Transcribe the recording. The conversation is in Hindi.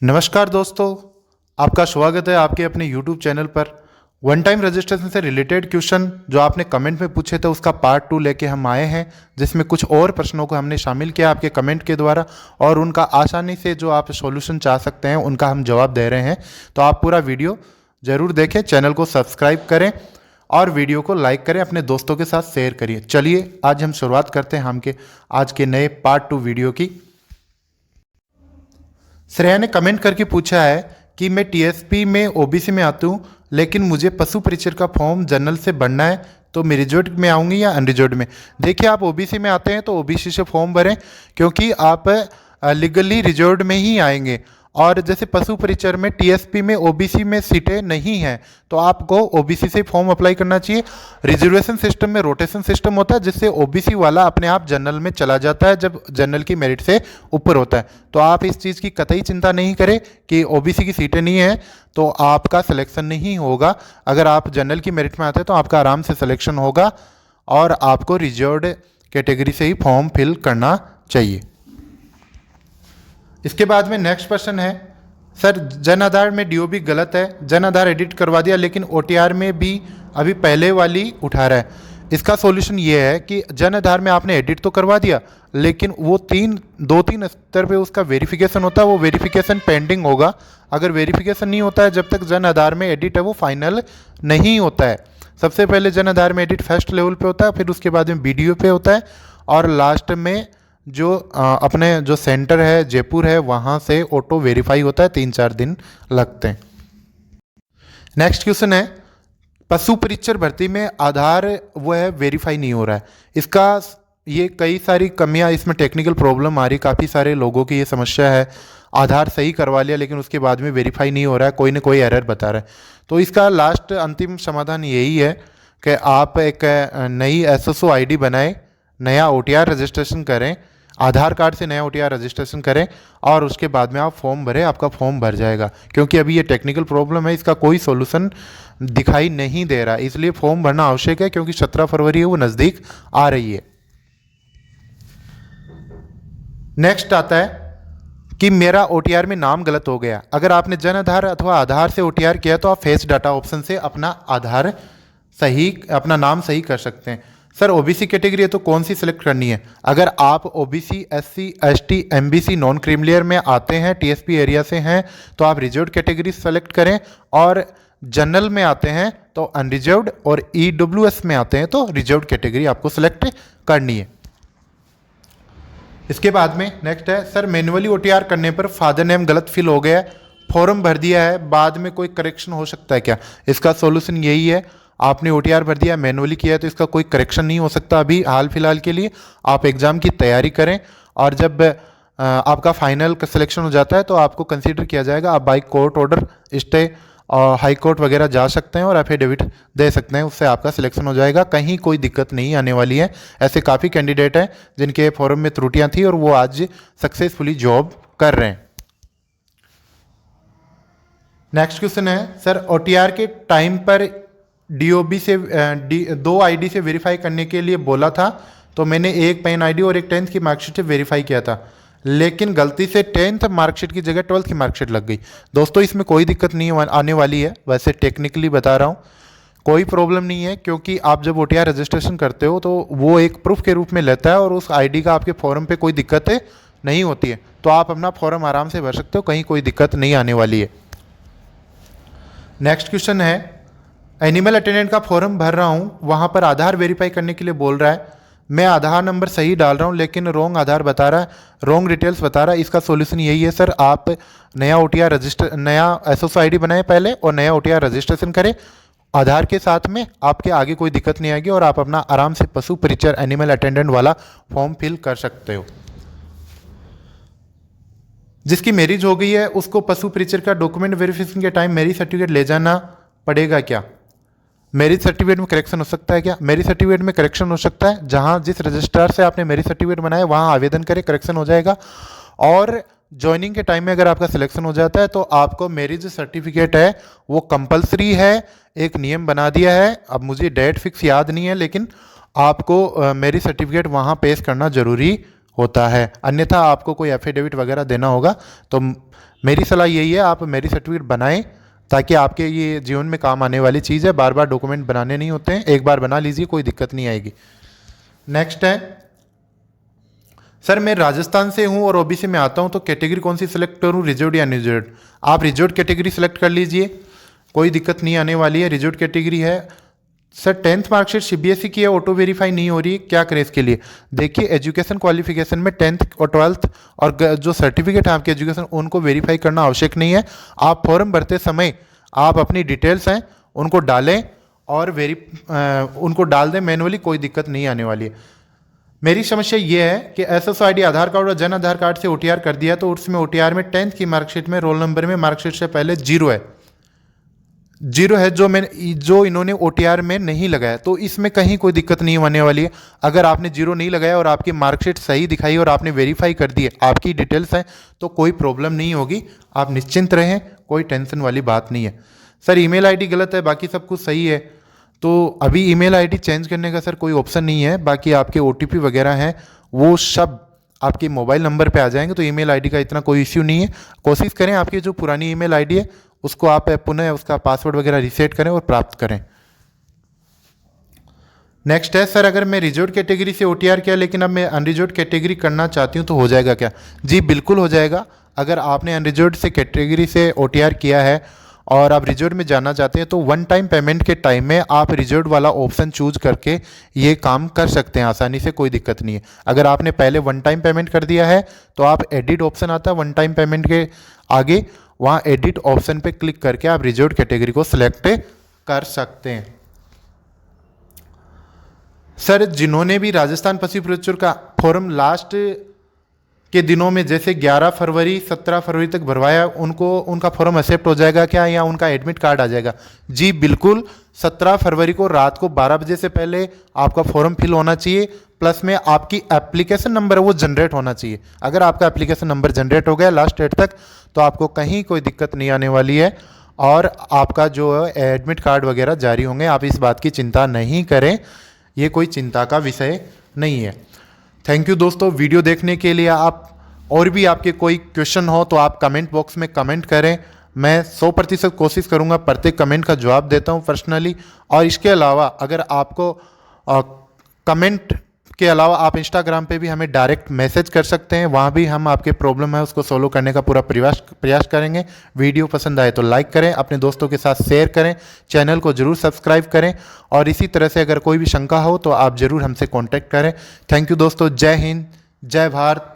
नमस्कार दोस्तों, आपका स्वागत है आपके अपने YouTube चैनल पर। वन टाइम रजिस्ट्रेशन से रिलेटेड क्वेश्चन जो आपने कमेंट में पूछे थे उसका पार्ट 2 लेके हम आए हैं, जिसमें कुछ और प्रश्नों को हमने शामिल किया आपके कमेंट के द्वारा और उनका आसानी से जो आप सॉल्यूशन चाह सकते हैं उनका हम जवाब दे रहे हैं। तो आप पूरा वीडियो ज़रूर देखें, चैनल को सब्सक्राइब करें और वीडियो को लाइक करें, अपने दोस्तों के साथ शेयर करिए। चलिए आज हम शुरुआत करते हैं आज के नए पार्ट 2 वीडियो की। श्रेया ने कमेंट करके पूछा है कि मैं टीएसपी में ओबीसी में आती हूँ, लेकिन मुझे पशु परिचर का फॉर्म जनरल से भरना है, तो मैं रिजर्व में आऊँगी या अनरिजर्व में। देखिए, आप ओबीसी में आते हैं तो ओबीसी से फॉर्म भरें, क्योंकि आप लीगली रिजर्व में ही आएंगे। और जैसे पशु परिचर में टीएसपी में ओबीसी में सीटें नहीं हैं, तो आपको ओबीसी से फॉर्म अप्लाई करना चाहिए। रिजर्वेशन सिस्टम में रोटेशन सिस्टम होता है, जिससे ओबीसी वाला अपने आप जनरल में चला जाता है जब जनरल की मेरिट से ऊपर होता है। तो आप इस चीज़ की कतई चिंता नहीं करें कि ओबीसी की सीटें नहीं हैं तो आपका सिलेक्शन नहीं होगा। अगर आप जनरल की मेरिट में आते हैं तो आपका आराम से सिलेक्शन होगा और आपको रिजर्व्ड कैटेगरी से ही फॉर्म फिल करना चाहिए। इसके बाद में नेक्स्ट क्वेश्चन है, सर जन आधार में डीओबी गलत है, जन आधार एडिट करवा दिया लेकिन ओटीआर में भी अभी पहले वाली उठा रहा है। इसका सॉल्यूशन ये है कि जन आधार में आपने एडिट तो करवा दिया, लेकिन वो दो तीन स्तर पे उसका वेरिफिकेशन होता है, वो वेरिफिकेशन पेंडिंग होगा। अगर वेरिफिकेशन नहीं होता है जब तक जन आधार में एडिट है वो फाइनल नहीं होता है। सबसे पहले जन आधार में एडिट फर्स्ट लेवल पे होता है, फिर उसके बाद में बीडीओ पे होता है और लास्ट में जो अपने जो सेंटर है जयपुर है वहाँ से ऑटो वेरीफाई होता है, 3-4 दिन लगते हैं। नेक्स्ट क्वेश्चन है, पशु परिचर भर्ती में आधार वो है वेरीफाई नहीं हो रहा है। इसका ये कई सारी कमियां, इसमें टेक्निकल प्रॉब्लम आ रही, काफ़ी सारे लोगों की ये समस्या है। आधार सही करवा लिया लेकिन उसके बाद में वेरीफाई नहीं हो रहा है, कोई ना कोई एरर बता रहा है। तो इसका लास्ट अंतिम समाधान यही है कि आप एक नई एसएसओ आईडी बनाएं, नया ओटीआर रजिस्ट्रेशन करें, आधार कार्ड से नया ओटीआर रजिस्ट्रेशन करें और उसके बाद में आप फॉर्म भरें, आपका फॉर्म भर जाएगा। क्योंकि अभी ये टेक्निकल प्रॉब्लम है, इसका कोई सॉल्यूशन दिखाई नहीं दे रहा, इसलिए फॉर्म भरना आवश्यक है, क्योंकि 17 फरवरी है वो नज़दीक आ रही है। नेक्स्ट आता है कि मेरा ओटीआर में नाम गलत हो गया। अगर आपने जन आधार अथवा आधार से ओटीआर किया तो आप फेस डाटा ऑप्शन से अपना नाम सही कर सकते हैं। सर ओबीसी कैटेगरी है तो कौन सी सिलेक्ट करनी है? अगर आप OBC, SC, ST, MBC, non creamy layer में आते हैं, टीएसपी एरिया से हैं, तो आप रिजर्व्ड कैटेगरी सेलेक्ट करें, और जनरल में आते हैं तो अनरिजर्व्ड, और ईडब्ल्यूएस में आते हैं तो रिजर्व्ड कैटेगरी आपको सिलेक्ट करनी है। इसके बाद में नेक्स्ट है, सर मैन्युअली ओटीआर करने पर फादर नेम गलत फिल हो गया है, फॉर्म भर दिया है, बाद में कोई करेक्शन हो सकता है क्या? इसका सॉल्यूशन यही है, आपने ओटीआर भर दिया, मैनुअली किया है तो इसका कोई करेक्शन नहीं हो सकता अभी हाल फिलहाल के लिए। आप एग्ज़ाम की तैयारी करें और जब आपका फाइनल सिलेक्शन हो जाता है तो आपको कंसीडर किया जाएगा। आप बाई कोर्ट ऑर्डर, स्टे और हाई कोर्ट वगैरह जा सकते हैं और एफिडेविट दे सकते हैं, उससे आपका सिलेक्शन हो जाएगा। कहीं कोई दिक्कत नहीं आने वाली है। ऐसे काफ़ी कैंडिडेट हैं जिनके फॉर्म में त्रुटियाँ थी और वो आज सक्सेसफुली जॉब कर रहे हैं। नेक्स्ट क्वेश्चन है, सर ओटीआर के टाइम पर डीओबी से दो आईडी से वेरीफाई करने के लिए बोला था, तो मैंने एक पैन आईडी और एक 10th की मार्कशीट से वेरीफाई किया था, लेकिन गलती से 10th मार्कशीट की जगह 12th की मार्कशीट लग गई। दोस्तों इसमें कोई दिक्कत नहीं आने वाली है, वैसे टेक्निकली बता रहा हूँ, कोई प्रॉब्लम नहीं है, क्योंकि आप जब ओटीआर रजिस्ट्रेशन करते हो तो वो एक प्रूफ के रूप में लेता है और उस आईडी का आपके फॉर्म पे कोई दिक्कत नहीं होती है, तो आप अपना फॉर्म आराम से भर सकते हो, कहीं कोई दिक्कत नहीं आने वाली है। नेक्स्ट क्वेश्चन है, एनिमल अटेंडेंट का फॉर्म भर रहा हूँ, वहाँ पर आधार वेरीफाई करने के लिए बोल रहा है, मैं आधार नंबर सही डाल रहा हूँ लेकिन रॉन्ग आधार बता रहा है, रॉन्ग डिटेल्स बता रहा है। इसका सॉल्यूशन यही है सर, आप नया एसएसओ आईडी बनाएं पहले और नया ओटीआर रजिस्ट्रेशन करें आधार के साथ में, आपके आगे कोई दिक्कत नहीं आएगी और आप अपना आराम से पशु परिचर एनिमल अटेंडेंट वाला फॉर्म फिल कर सकते हो। जिसकी मैरिज हो गई है उसको पशु परिचर का डॉक्यूमेंट वेरिफिकेशन के टाइम मैरिज सर्टिफिकेट ले जाना पड़ेगा क्या? मैरिज सर्टिफिकेट में करेक्शन हो सकता है क्या? मैरिज सर्टिफिकेट में करेक्शन हो सकता है, जहां जिस रजिस्ट्रार से आपने मैरिज सर्टिफिकेट बनाया वहां आवेदन करें, करेक्शन हो जाएगा। और ज्वाइनिंग के टाइम में अगर आपका सिलेक्शन हो जाता है तो आपको मैरिज सर्टिफिकेट है वो कंपलसरी है, एक नियम बना दिया है। अब मुझे डेट फिक्स याद नहीं है, लेकिन आपको मैरिज सर्टिफिकेट वहाँ पेश करना जरूरी होता है, अन्यथा आपको कोई एफिडेविट वगैरह देना होगा। तो मेरी सलाह यही है, आप मैरिज सर्टिफिकेट बनाएं ताकि आपके ये जीवन में काम आने वाली चीज़ है। बार बार डॉक्यूमेंट बनाने नहीं होते हैं, एक बार बना लीजिए, कोई दिक्कत नहीं आएगी। नेक्स्ट है, सर मैं राजस्थान से हूँ और ओबीसी में आता हूँ, तो कैटेगरी कौन सी सिलेक्ट करूँ, रिजर्व्ड या अनरिजर्व्ड? आप रिजर्व्ड कैटेगरी सिलेक्ट कर लीजिए, कोई दिक्कत नहीं आने वाली है। रिजर्व्ड कैटेगरी है। सर 10th मार्कशीट सीबीएसई की है, ऑटो वेरीफाई नहीं हो रही, क्या करें इसके लिए? देखिए एजुकेशन क्वालिफिकेशन में 10th और 12th और जो सर्टिफिकेट है आपके एजुकेशन, उनको वेरीफाई करना आवश्यक नहीं है। आप फॉर्म भरते समय आप अपनी डिटेल्स हैं उनको डालें और उनको डाल दें मैनुअली, कोई दिक्कत नहीं आने वाली है। मेरी समस्या ये है कि एसएसआईडी आधार कार्ड और जन आधार कार्ड से ओटीआर कर दिया, तो उसमें ओटीआर में 10th की मार्कशीट में रोल नंबर में मार्कशीट से पहले 0 है, 0 है, जो इन्होंने ओटीआर में नहीं लगाया। तो इसमें कहीं कोई दिक्कत नहीं होने वाली है। अगर आपने 0 नहीं लगाया और आपकी मार्कशीट सही दिखाई और आपने वेरीफाई कर दी है, आपकी डिटेल्स हैं, तो कोई प्रॉब्लम नहीं होगी, आप निश्चिंत रहें, कोई टेंशन वाली बात नहीं है। सर ईमेल आईडी गलत है, बाकी सब कुछ सही है, तो अभी ईमेल आईडी चेंज करने का सर कोई ऑप्शन नहीं है। बाकी आपके ओटीपी वगैरह हैं वो सब आपके मोबाइल नंबर पे आ जाएंगे, तो ईमेल आईडी का इतना कोई इश्यू नहीं है। कोशिश करें आपकी जो पुरानी ईमेल आईडी है उसको आप पुनः उसका पासवर्ड वगैरह रीसेट करें और प्राप्त करें। नेक्स्ट है, सर अगर मैं रिजर्व्ड कैटेगरी से ओटीआर किया लेकिन अब मैं अनरिजर्व्ड कैटेगरी करना चाहती हूँ तो हो जाएगा क्या? जी बिल्कुल हो जाएगा। अगर आपने अनरिजर्व्ड से कैटेगरी से ओटीआर किया है और आप रिजर्व्ड में जाना चाहते हैं, तो वन टाइम पेमेंट के टाइम में आप रिजर्व्ड वाला ऑप्शन चूज करके ये काम कर सकते हैं आसानी से, कोई दिक्कत नहीं है। अगर आपने पहले वन टाइम पेमेंट कर दिया है तो आप एडिट ऑप्शन आता है वन टाइम पेमेंट के आगे, वहाँ एडिट ऑप्शन पे क्लिक करके आप रिजर्व्ड कैटेगरी को सिलेक्ट कर सकते हैं। सर जिन्होंने भी राजस्थान पशु प्रचुर का फॉर्म लास्ट के दिनों में जैसे 11 फरवरी 17 फरवरी तक भरवाया, उनको उनका फॉर्म एक्सेप्ट हो जाएगा क्या, या उनका एडमिट कार्ड आ जाएगा? जी बिल्कुल, 17 फरवरी को रात को 12 बजे से पहले आपका फॉर्म फिल होना चाहिए, प्लस में आपकी एप्लीकेशन नंबर वो जनरेट होना चाहिए। अगर आपका एप्लीकेशन नंबर जनरेट हो गया लास्ट डेट तक, तो आपको कहीं कोई दिक्कत नहीं आने वाली है और आपका जो एडमिट कार्ड वगैरह जारी होंगे। आप इस बात की चिंता नहीं करें, ये कोई चिंता का विषय नहीं है। थैंक यू दोस्तों वीडियो देखने के लिए। आप और भी आपके कोई क्वेश्चन हो तो आप कमेंट बॉक्स में कमेंट करें, मैं 100% कोशिश करूंगा प्रत्येक कमेंट का जवाब देता हूं पर्सनली। और इसके अलावा अगर आपको कमेंट के अलावा आप इंस्टाग्राम पे भी हमें डायरेक्ट मैसेज कर सकते हैं, वहाँ भी हम आपके प्रॉब्लम है उसको सोल्व करने का पूरा प्रयास करेंगे। वीडियो पसंद आए तो लाइक करें, अपने दोस्तों के साथ शेयर करें, चैनल को जरूर सब्सक्राइब करें और इसी तरह से अगर कोई भी शंका हो तो आप ज़रूर हमसे कॉन्टैक्ट करें। थैंक यू दोस्तों, जय हिंद, जय भारत।